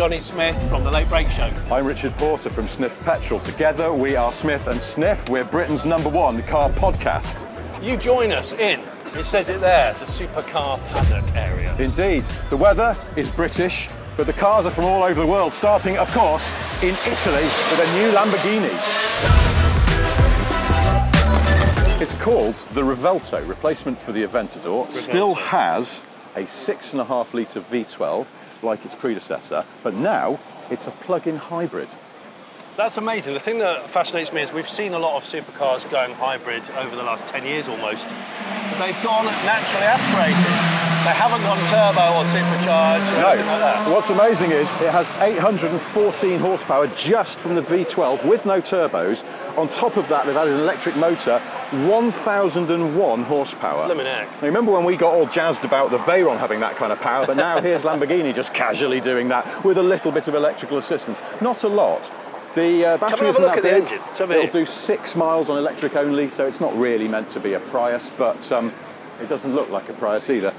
Johnny Smith from The Late Break Show. I'm Richard Porter from Sniff Petrol. Together we are Smith and Sniff. We're Britain's #1 car podcast. You join us in, it says it there, the Supercar Paddock area. Indeed. The weather is British, but the cars are from all over the world, starting, of course, in Italy with a new Lamborghini. It's called the Revelto, replacement for the Aventador. Still has a 6.5 litre V12 like its predecessor, but now it's a plug-in hybrid. That's amazing. The thing that fascinates me is we've seen a lot of supercars going hybrid over the last 10 years almost, but they've gone naturally aspirated. They haven't gone turbo or supercharged or anything like that. What's amazing is it has 814 horsepower just from the V12 with no turbos. On top of that, they've added an electric motor, 1001 horsepower. Blimmin' heck. Now, remember when we got all jazzed about the Veyron having that kind of power, but now here's Lamborghini just casually doing that with a little bit of electrical assistance. Not a lot. The battery isn't that big. It'll do 6 miles on electric only, so it's not really meant to be a Prius, but it doesn't look like a Prius either.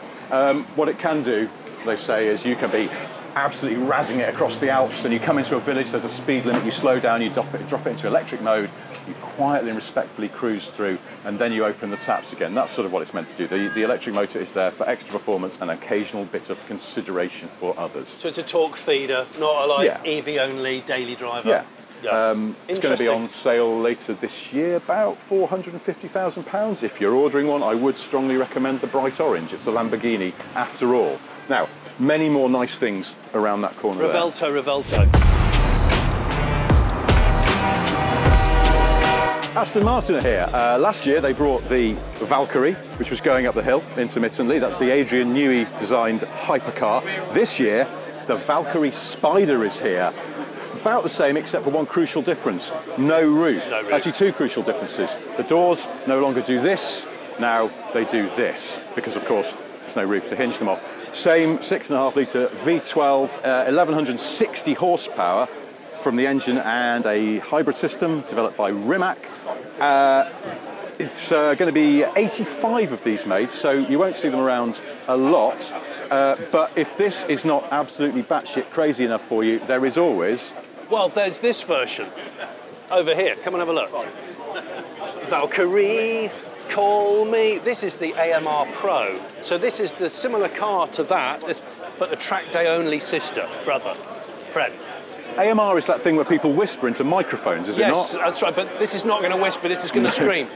What it can do, they say, is you can be absolutely razzing it across the Alps, and you come into a village, there's a speed limit, you slow down, you drop it into electric mode, you quietly and respectfully cruise through, and then you open the taps again. That's sort of what it's meant to do. The electric motor is there for extra performance and an occasional bit of consideration for others. So it's a torque feeder, not a EV only daily driver. Yeah. It's going to be on sale later this year, about £450,000. If you're ordering one, I would strongly recommend the bright orange. It's a Lamborghini after all. Now, many more nice things around that corner there. Revelto. Aston Martin are here. Last year they brought the Valkyrie, which was going up the hill intermittently. That's the Adrian Newey designed hypercar. This year, the Valkyrie Spider is here. About the same, except for one crucial difference. No roof. Actually, two crucial differences. The doors no longer do this, now they do this, because of course there's no roof to hinge them off. Same 6.5 litre V12, 1160 horsepower from the engine, and a hybrid system developed by Rimac. It's going to be 85 of these made, so you won't see them around a lot. But if this is not absolutely batshit crazy enough for you, there is always... Well, there's this version over here. Come and have a look. Valkyrie, call me. This is the AMR Pro. So this is the similar car to that, but the track day only sister, brother, friend. AMR is that thing where people whisper into microphones, is it not? Yes, that's right, but this is not going to whisper, this is going to scream.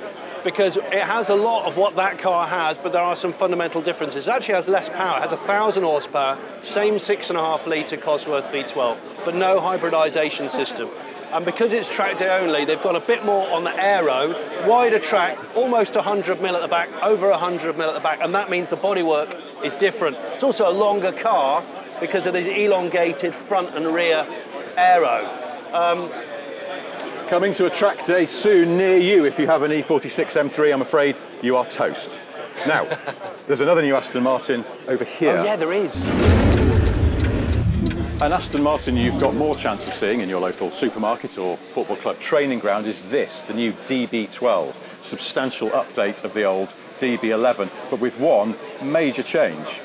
Because it has a lot of what that car has, but there are some fundamental differences. It actually has less power. It has 1,000 horsepower, same 6.5 litre Cosworth V12, but no hybridisation system. And because it's track day only, they've got a bit more on the aero, wider track, almost 100 mil at the back, over 100 mil at the back, and that means the bodywork is different. It's also a longer car because of this elongated front and rear aero. Coming to a track day soon near you. If you have an E46 M3, I'm afraid you are toast. Now, there's another new Aston Martin over here. Oh yeah, there is. An Aston Martin you've got more chance of seeing in your local supermarket or football club training ground is this, the new DB12. Substantial update of the old DB11, but with one major change.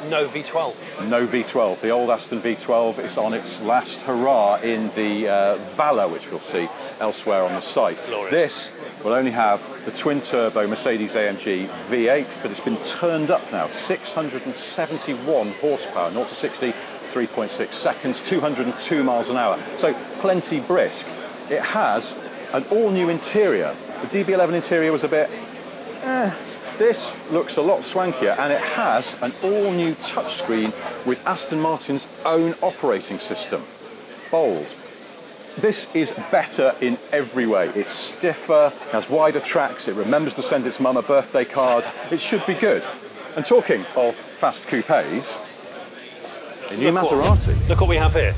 No V12. No V12. The old Aston V12 is on its last hurrah in the Valor, which we'll see elsewhere on the site. Glorious. This will only have the twin-turbo Mercedes-AMG V8, but it's been turned up now. 671 horsepower, 0 to 60, 3.6 seconds, 202 miles an hour. So plenty brisk. It has an all-new interior. The DB11 interior was a bit... This looks a lot swankier, and it has an all-new touchscreen with Aston Martin's own operating system. Bold. This is better in every way. It's stiffer, has wider tracks, it remembers to send its mum a birthday card. It should be good. And talking of fast coupes, a new Maserati. Look what we have here.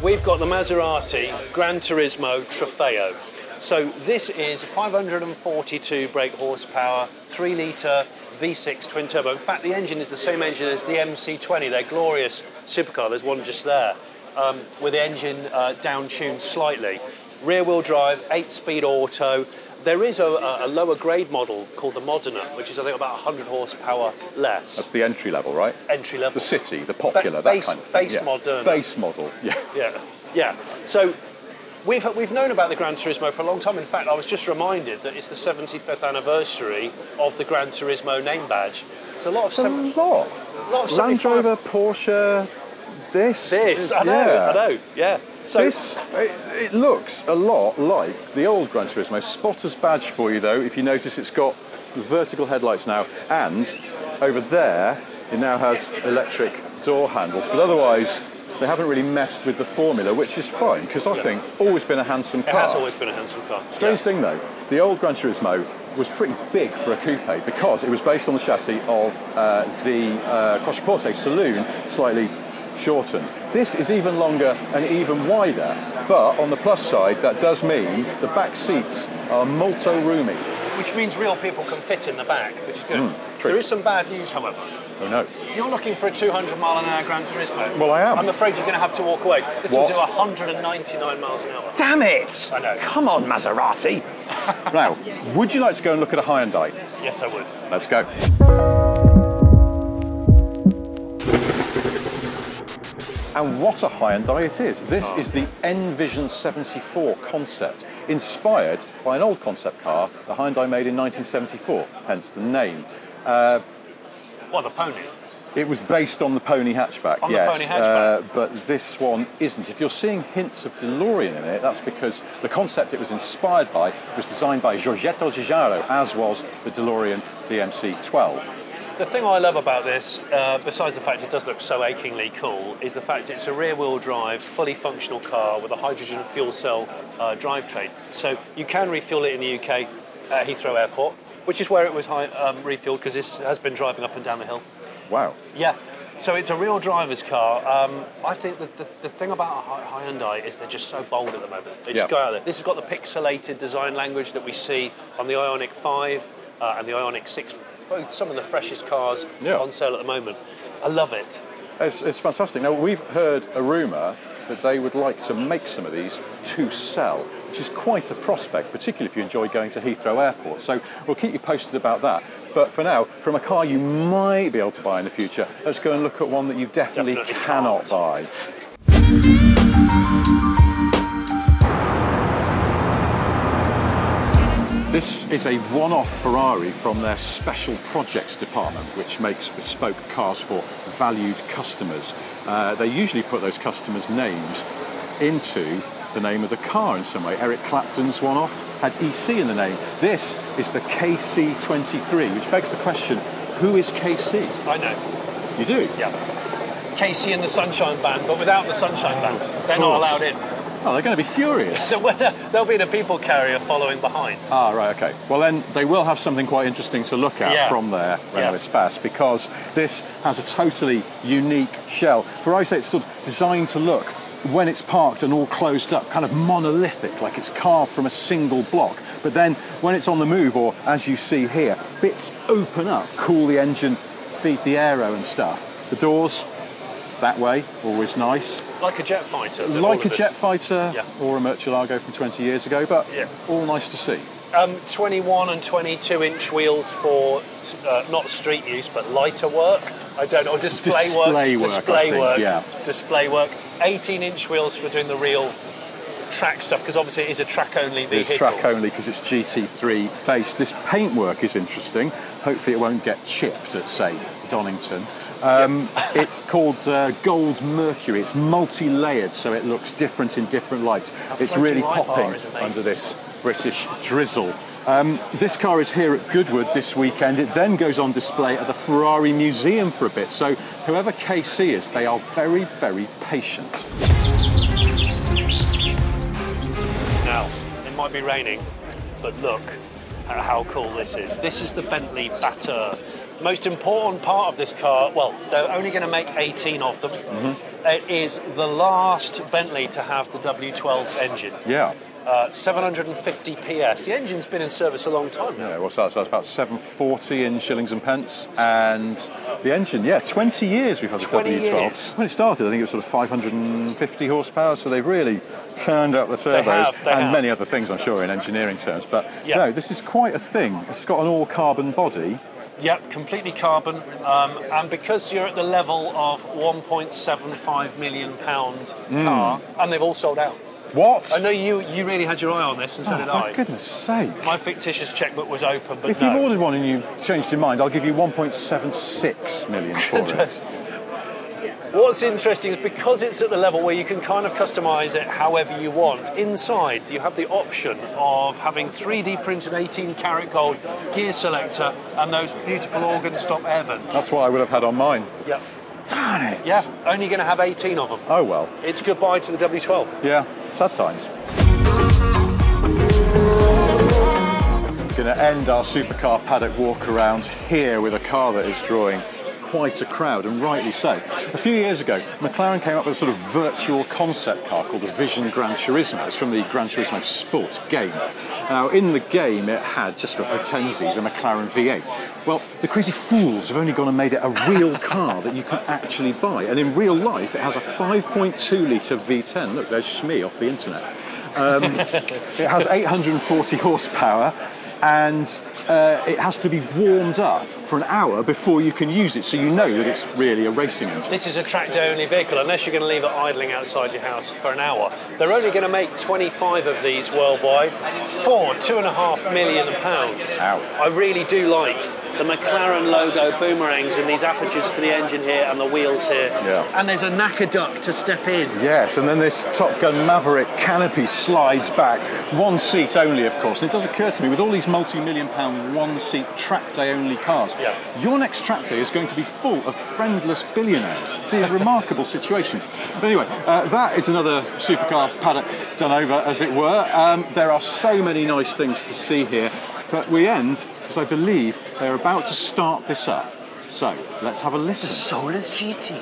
We've got the Maserati Gran Turismo Trofeo. So this is 542 brake horsepower, 3 litre V6 twin turbo. In fact, the engine is the same engine as the MC20, their glorious supercar. There's one just there, with the engine down-tuned slightly. Rear-wheel drive, 8-speed auto, There is a lower grade model called the Modena, which is I think about 100 horsepower less. That's the entry level, right? Entry level. The city, the popular, base, that kind of thing. Base Modena. Base model, yeah. Yeah. So we've known about the Gran Turismo for a long time. In fact, I was just reminded that it's the 75th anniversary of the Gran Turismo name badge. It's a lot of... A lot of Land Rover, Porsche, this. I know, yeah. So this, it looks a lot like the old Gran Turismo. Spotter's badge for you though, if you notice it's got vertical headlights now, and over there it now has electric door handles, but otherwise they haven't really messed with the formula, which is fine, because I think always been a handsome car. It has always been a handsome car. Strange thing though, the old Gran Turismo was pretty big for a coupe because it was based on the chassis of the Quattroporte saloon, slightly shortened. This is even longer and even wider, but on the plus side, that does mean the back seats are molto roomy. Which means real people can fit in the back, which is good. True. There is some bad news, however. Oh no. You're looking for a 200-mile-an-hour Gran Turismo. Well, I am. I'm afraid you're going to have to walk away. This will What? do 199 miles an hour. Damn it! I know. Come on, Maserati. Now, would you like to go and look at a Hyundai? Yes, I would. Let's go. And what a Hyundai it is. This is the Envision 74 concept, inspired by an old concept car the Hyundai made in 1974, hence the name. What, the Pony? It was based on the Pony hatchback, On yes. the Pony hatchback. But this one isn't. If you're seeing hints of DeLorean in it, that's because the concept it was inspired by was designed by Giorgetto Giugiaro, as was the DeLorean DMC-12. The thing I love about this, besides the fact it does look so achingly cool, is the fact it's a rear-wheel drive, fully functional car with a hydrogen fuel cell drivetrain. So you can refuel it in the UK at Heathrow Airport, which is where it was refueled, because this has been driving up and down the hill. Wow. Yeah. So it's a real driver's car. I think that the thing about Hyundai is they're just so bold at the moment. They just go out there. This has got the pixelated design language that we see on the Ioniq 5 and the Ioniq 6. Both some of the freshest cars on sale at the moment. I love it. It's fantastic. Now, we've heard a rumour that they would like to make some of these to sell, which is quite a prospect, particularly if you enjoy going to Heathrow Airport. So we'll keep you posted about that. But for now, from a car you might be able to buy in the future, let's go and look at one that you definitely cannot buy. This is a one-off Ferrari from their special projects department, which makes bespoke cars for valued customers. They usually put those customers' names into the name of the car in some way. Eric Clapton's one-off had EC in the name. This is the KC23, which begs the question, who is KC? I know. You do? Yeah. KC and the Sunshine Band, but without the Sunshine Band. They're not allowed in. Oh, they're going to be furious. There'll be the people carrier following behind. Ah, right, okay. Well, then they will have something quite interesting to look at from their Renault Espace, because this has a totally unique shell. Ferrari say it's sort of designed to look, when it's parked and all closed up, kind of monolithic, like it's carved from a single block. But then when it's on the move, or as you see here, bits open up, cool the engine, feed the aero and stuff. The doors, that way, always nice. Like a jet fighter. Like a jet fighter or a Murcielago from 20 years ago, but all nice to see. 21 and 22 inch wheels for not street use, but lighter work. I don't know, display work. 18 inch wheels for doing the real track stuff, because obviously it is a track-only vehicle. It's track-only because it's GT3 based. This paintwork is interesting. Hopefully it won't get chipped at, say, Donington. It's called Gold Mercury. It's multi-layered, so it looks different in different lights. It's really popping under this British drizzle. This car is here at Goodwood this weekend. It then goes on display at the Ferrari Museum for a bit. So whoever KC is, they are very, very patient. Now, it might be raining, but look at how cool this is. This is the Bentley Batter. The most important part of this car, well, they're only going to make 18 of them. It is the last Bentley to have the W12 engine. Yeah. 750 PS. The engine's been in service a long time now. Yeah, what's that? So that's about 740 in shillings and pence. And the engine, yeah, 20 years we've had the W12. Years. When it started, I think it was sort of 550 horsepower, so they've really churned up the turbos they have. many other things, I'm sure, in engineering terms. But Yeah. no, this is quite a thing. It's got an all-carbon body. Yep, completely carbon, and because you're at the level of £1.75 million car, and they've all sold out. What? I know you really had your eye on this, and so did for I. goodness sake. My fictitious checkbook was open, but If no. you've ordered one and you changed your mind, I'll give you 1.76 million for it. What's interesting is because it's at the level where you can kind of customise it however you want, inside you have the option of having 3D printed 18-karat gold gear selector and those beautiful organ stop air vents. That's what I would have had on mine. Yep. Darn it. Yeah, only going to have 18 of them. Oh well. It's goodbye to the W12. Yeah, sad times. Going to end our Supercar Paddock walk around here with a car that is drawing quite a crowd, and rightly so. A few years ago, McLaren came up with a sort of virtual concept car called the Vision Gran Turismo. It's from the Gran Turismo Sport game. Now, in the game, it had, just for pretensies, a McLaren V8. Well, the crazy fools have only gone and made it a real car that you can actually buy. And in real life, it has a 5.2 litre V10. Look, there's Shmi off the internet. It has 840 horsepower, and it has to be warmed up for an hour before you can use it, so you know that it's really a racing engine. This is a track-day-only vehicle, unless you're going to leave it idling outside your house for an hour. They're only going to make 25 of these worldwide for £2.5 million. Ow. I really do like the McLaren logo boomerangs and these apertures for the engine here and the wheels here. Yeah. And there's a knacker duct to step in. Yes, and then this Top Gun Maverick canopy slides back. One seat only, of course. And it does occur to me, with all these multi-million pound one-seat track day only cars, your next track day is going to be full of friendless billionaires. It'd be a remarkable situation. But anyway, that is another Supercar Paddock done over, as it were. There are so many nice things to see here. But we end, because I believe they're about to start this up. So, let's have a listen. Solus GT.